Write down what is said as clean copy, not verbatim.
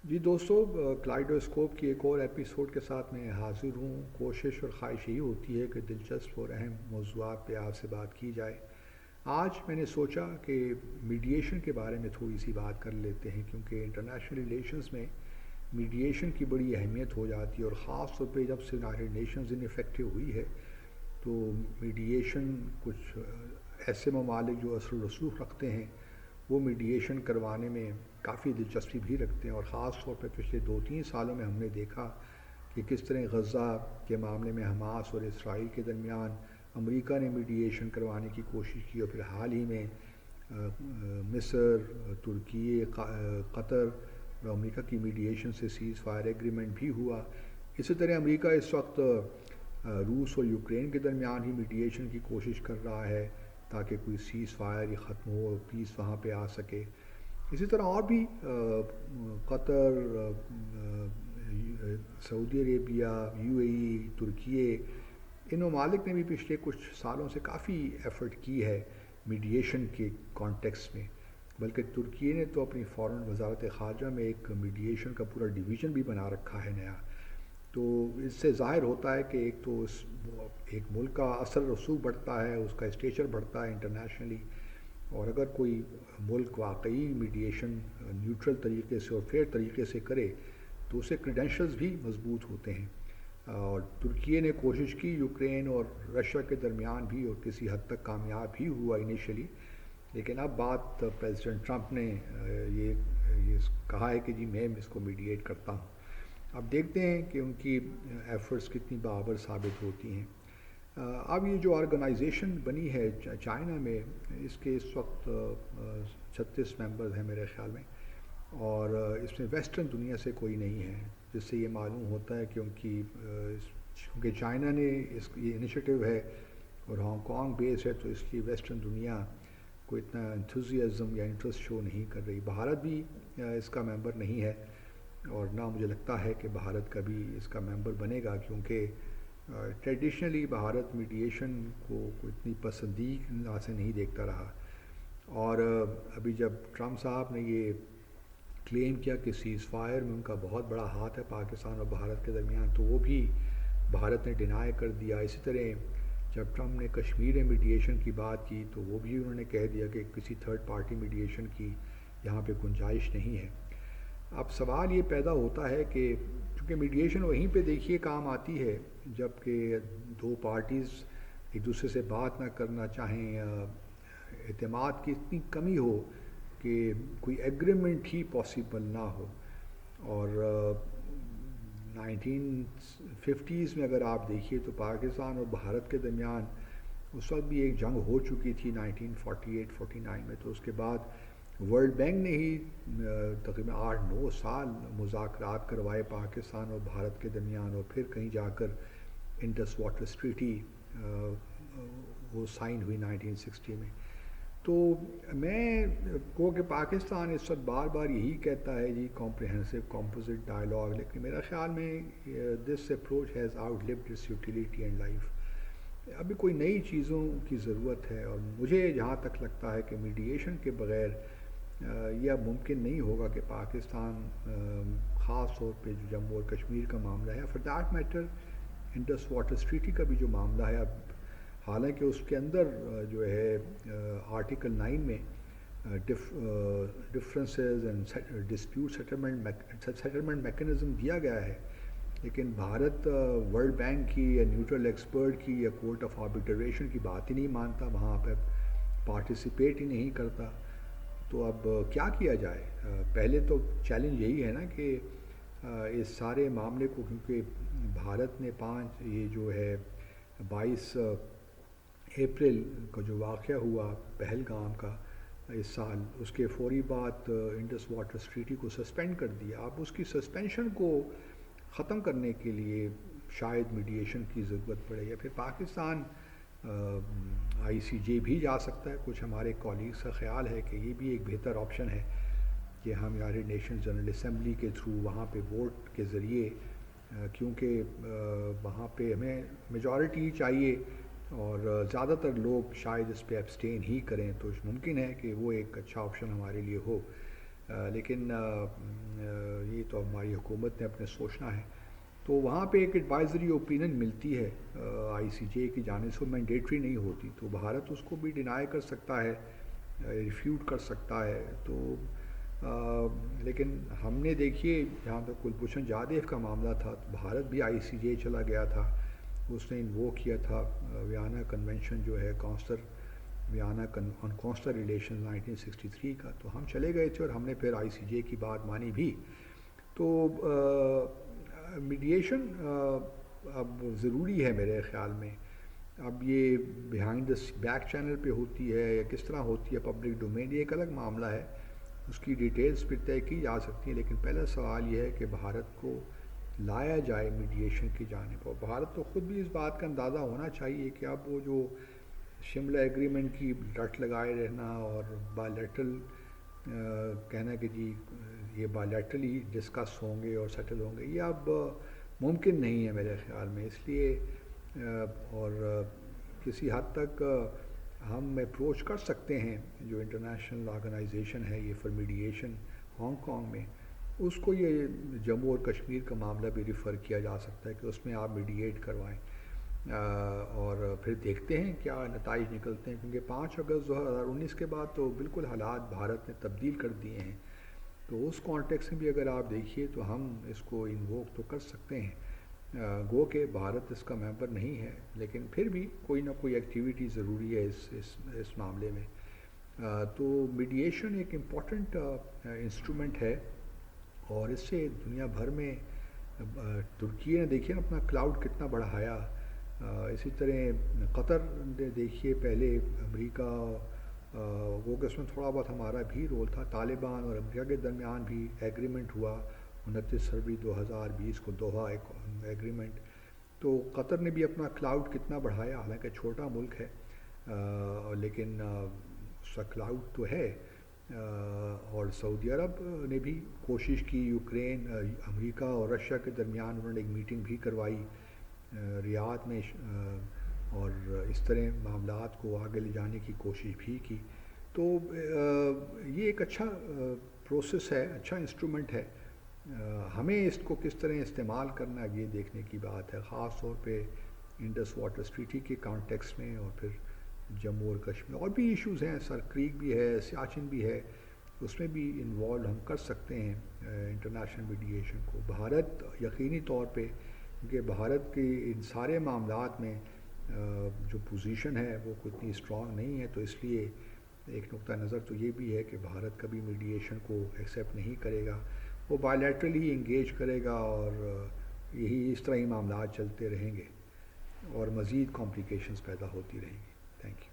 جی دوستو، کلائڈوسکوپ کی ایک اور ایپیسوڈ کے ساتھ میں حاضر ہوں۔ کوشش اور خواہش یہی ہوتی ہے کہ دلچسپ اور اہم موضوعات پہ آپ سے بات کی جائے۔ آج میں نے سوچا کہ میڈیشن کے بارے میں تھوڑی سی بات کر لیتے ہیں، کیونکہ انٹرنیشنل ریلیشنز میں میڈیشن کی بڑی اہمیت ہو جاتی ہے، اور خاص طور پہ جب سے یونائٹڈ نیشنز انفیکٹو ہوئی ہے تو میڈیشن کچھ ایسے ممالک جو اثر و رسوخ رکھتے ہیں وہ میڈیشن کروانے میں کافی دلچسپی بھی رکھتے ہیں، اور خاص طور پہ پچھلے 2-3 سالوں میں ہم نے دیکھا کہ کس طرح غزہ کے معاملے میں حماس اور اسرائیل کے درمیان امریکہ نے میڈیشن کروانے کی کوشش کی، اور پھر حال ہی میں مصر، ترکی، قطر اور امریکہ کی میڈیشن سے سیز فائر ایگریمنٹ بھی ہوا۔ اسی طرح امریکہ اس وقت روس اور یوکرین کے درمیان ہی میڈیشن کی کوشش کر رہا ہے تاکہ کوئی سیز فائر ختم ہو اور پیس وہاں پہ آ سکے۔ اسی طرح اور بھی قطر، سعودی عربیہ، UAE، ترکی، ان ممالک نے بھی پچھلے کچھ سالوں سے کافی ایفرٹ کی ہے میڈیشن کے کانٹیکس میں، بلکہ ترکی نے تو اپنی فورن وزارت خارجہ میں ایک میڈیشن کا پورا ڈویژن بھی بنا رکھا ہے نیا۔ تو اس سے ظاہر ہوتا ہے کہ ایک ملک کا اثر رسوخ بڑھتا ہے، اس کا اسٹیچر بڑھتا ہے انٹرنیشنلی، اور اگر کوئی ملک واقعی میڈیشن نیوٹرل طریقے سے اور فیئر طریقے سے کرے تو اسے کریڈینشلز بھی مضبوط ہوتے ہیں۔ اور ترکی نے کوشش کی یوکرین اور رشیا کے درمیان بھی، اور کسی حد تک کامیاب بھی ہوا انیشلی، لیکن اب بات پریزیڈنٹ ٹرمپ نے یہ کہا ہے کہ جی میں اس کو میڈیٹ کرتا ہوں۔ اب دیکھتے ہیں کہ ان کی ایفرٹس کتنی بابر ثابت ہوتی ہیں۔ اب یہ جو آرگنائزیشن بنی ہے چائنا میں، اس کے اس وقت 36 ممبرز ہیں میرے خیال میں، اور اس میں ویسٹرن دنیا سے کوئی نہیں ہے، جس سے یہ معلوم ہوتا ہے کیونکہ چائنا نے یہ انیشیٹو ہے اور ہانگ کانگ بیس ہے، تو اس لیے ویسٹرن دنیا کو اتنا انتھوزیازم یا انٹرسٹ شو نہیں کر رہی۔ بھارت بھی اس کا ممبر نہیں ہے، اور نہ مجھے لگتا ہے کہ بھارت کبھی اس کا ممبر بنے گا، کیونکہ ٹریڈیشنلی بھارت میڈیشن کو اتنی پسندیدہ سے نہیں دیکھتا رہا۔ اور ابھی جب ٹرمپ صاحب نے یہ کلیم کیا کہ سیز فائر میں ان کا بہت بڑا ہاتھ ہے پاکستان اور بھارت کے درمیان، تو وہ بھی بھارت نے ڈینائی کر دیا۔ اسی طرح جب ٹرمپ نے کشمیر میڈیشن کی بات کی تو وہ بھی انہوں نے کہہ دیا کہ کسی تھرڈ پارٹی میڈیشن کی یہاں پہ گنجائش نہیں ہے۔ اب سوال یہ پیدا ہوتا ہے کہ چونکہ میڈیشن وہیں پہ دیکھیے کام آتی ہے جب کہ دو پارٹیز ایک دوسرے سے بات نہ کرنا چاہیں، یا اعتماد کی اتنی کمی ہو کہ کوئی ایگریمنٹ ہی پاسبل نہ ہو۔ اور 1950s میں اگر آپ دیکھیے تو پاکستان اور بھارت کے درمیان اس وقت بھی ایک جنگ ہو چکی تھی 1948-49 میں، تو اس کے بعد ورلڈ بینک نے ہی تقریباً 8-9 سال مذاکرات کروائے پاکستان اور بھارت کے درمیان، اور پھر کہیں جا کر انڈس واٹر ٹریٹی وہ سائن ہوئی 1960 میں۔ تو میں کہ پاکستان اس وقت بار بار یہی کہتا ہے جی کمپریہنسو کمپوزٹ ڈائلاگ، لیکن میرا خیال میں this approach has outlived its utility and life. ابھی کوئی نئی چیزوں کی ضرورت ہے، اور مجھے جہاں تک لگتا ہے کہ میڈیشن کے بغیر یہ اب ممکن نہیں ہوگا کہ پاکستان خاص طور پہ جو جموں اور کشمیر کا معاملہ ہے، for that matter Indus water treaty کا بھی جو معاملہ ہے، اب حالانکہ اس کے اندر جو ہے آرٹیکل 9 میں differences and dispute settlement mechanism دیا گیا ہے، لیکن بھارت ورلڈ بینک کی یا نیوٹرل ایکسپرٹ کی یا کورٹ آف آربیٹریشن کی بات ہی نہیں مانتا، وہاں پہ پارٹیسپیٹ ہی نہیں کرتا۔ تو اب کیا کیا جائے؟ پہلے تو چیلنج یہی ہے نا کہ اس سارے معاملے کو، کیونکہ بھارت نے یہ جو ہے 22 اپریل کا جو واقعہ ہوا پہلگام کا اس سال، اس کے فوری بعد انڈس واٹر ٹریٹی کو سسپینڈ کر دیا۔ اب اس کی سسپینشن کو ختم کرنے کے لیے شاید میڈیشن کی ضرورت پڑے، یا پھر پاکستان ICJ بھی جا سکتا ہے۔ کچھ ہمارے کولیگز کا خیال ہے کہ یہ بھی ایک بہتر آپشن ہے کہ ہم یونائٹڈ نیشنز جنرل اسمبلی کے تھرو وہاں پہ ووٹ کے ذریعے، کیونکہ وہاں پہ ہمیں میجورٹی چاہیے اور زیادہ تر لوگ شاید اس پہ ایبسٹین ہی کریں، تو ممکن ہے کہ وہ ایک اچھا آپشن ہمارے لیے ہو۔ لیکن یہ تو ہماری حکومت نے اپنے سوچنا ہے. تو وہاں پہ ایک ایڈوائزری اوپینین ملتی ہے آئی سی جے کی جانب سے، مینڈیٹری نہیں ہوتی، تو بھارت اس کو بھی ڈینائی کر سکتا ہے، ریفیوٹ کر سکتا ہے. تو لیکن ہم نے دیکھیے جہاں تک کلبھوشن جادیو کا معاملہ تھا تو بھارت بھی آئی سی جے چلا گیا تھا، اس نے انووک کیا تھا ویانا کنونشن جو ہے کونسلر ویانا آن کونسلر ریلیشن 1963 کا، تو ہم چلے گئے تھے اور ہم نے پھر آئی سی جے کی بات مانی بھی. تو میڈیشن اب ضروری ہے میرے خیال میں. اب یہ بیہائنڈ دا بیک چینل پہ ہوتی ہے یا کس طرح ہوتی ہے پبلک ڈومین، یہ ایک الگ معاملہ ہے، اس کی ڈیٹیلز پھر طے کی جا سکتی ہیں. لیکن پہلا سوال یہ ہے کہ بھارت کو لایا جائے میڈیشن کی جانب، اور بھارت کو خود بھی اس بات کا اندازہ ہونا چاہیے کہ اب وہ جو شملہ ایگریمنٹ کی رٹ لگائے رہنا اور بائیلیٹرل کہنا کہ جی یہ بائیلیٹرلی ڈسکس ہوں گے اور سیٹل ہوں گے، یہ اب ممکن نہیں ہے میرے خیال میں. اس لیے اور کسی حد تک ہم اپروچ کر سکتے ہیں جو انٹرنیشنل آرگنائزیشن ہے یہ فار میڈیشن ہانگ کانگ میں، اس کو یہ جموں اور کشمیر کا معاملہ بھی ریفر کیا جا سکتا ہے کہ اس میں آپ میڈییٹ کروائیں، اور پھر دیکھتے ہیں کیا نتائج نکلتے ہیں. کیونکہ 5 اگست 2019 کے بعد تو بالکل حالات بھارت نے تبدیل کر دیے ہیں. تو اس کانٹیکس میں بھی اگر آپ دیکھیے تو ہم اس کو انووک تو کر سکتے ہیں، گو کہ بھارت اس کا ممبر نہیں ہے، لیکن پھر بھی کوئی نہ کوئی ایکٹیویٹی ضروری ہے اس معاملے میں. تو میڈیشن ایک امپورٹنٹ انسٹرومنٹ ہے، اور اس سے دنیا بھر میں ترکی نے دیکھیے نا اپنا کلاؤڈ کتنا بڑھایا. اسی طرح قطر نے دیکھیے پہلے امریکہ وہ کہ اس میں تھوڑا بہت ہمارا بھی رول تھا، طالبان اور امریکہ کے درمیان بھی ایگریمنٹ ہوا 29 فروری 2020 کو دوحہ ایک ایگریمنٹ. تو قطر نے بھی اپنا کلاؤڈ کتنا بڑھایا، حالانکہ چھوٹا ملک ہے لیکن اس کا کلاؤڈ تو ہے. اور سعودی عرب نے بھی کوشش کی، یوکرین امریکہ اور رشیا کے درمیان انہوں نے ایک میٹنگ بھی کروائی ریاض میں، اور اس طرح معاملات کو آگے لے جانے کی کوشش بھی کی. تو یہ ایک اچھا پروسیس ہے، اچھا انسٹرومنٹ ہے. ہمیں اس کو کس طرح استعمال کرنا ہے یہ دیکھنے کی بات ہے، خاص طور پہ انڈس واٹر ٹریٹی کے کانٹیکس میں، اور پھر جموں اور کشمیر اور بھی ایشوز ہیں، سر کریک بھی ہے، سیاچن بھی ہے، اس میں بھی انوالو ہم کر سکتے ہیں انٹرنیشنل میڈیشن کو. بھارت یقینی طور پہ، کیونکہ بھارت کے ان سارے معاملات میں جو پوزیشن ہے وہ کوئی اتنی اسٹرانگ نہیں ہے، تو اس لیے ایک نقطہ نظر تو یہ بھی ہے کہ بھارت کبھی میڈیشن کو ایکسیپٹ نہیں کرے گا، وہ بائیلیٹرل ہی انگیج کرے گا، اور یہی اس طرح ہی معاملات چلتے رہیں گے اور مزید کمپلیکیشنز پیدا ہوتی رہیں گی. Thank you.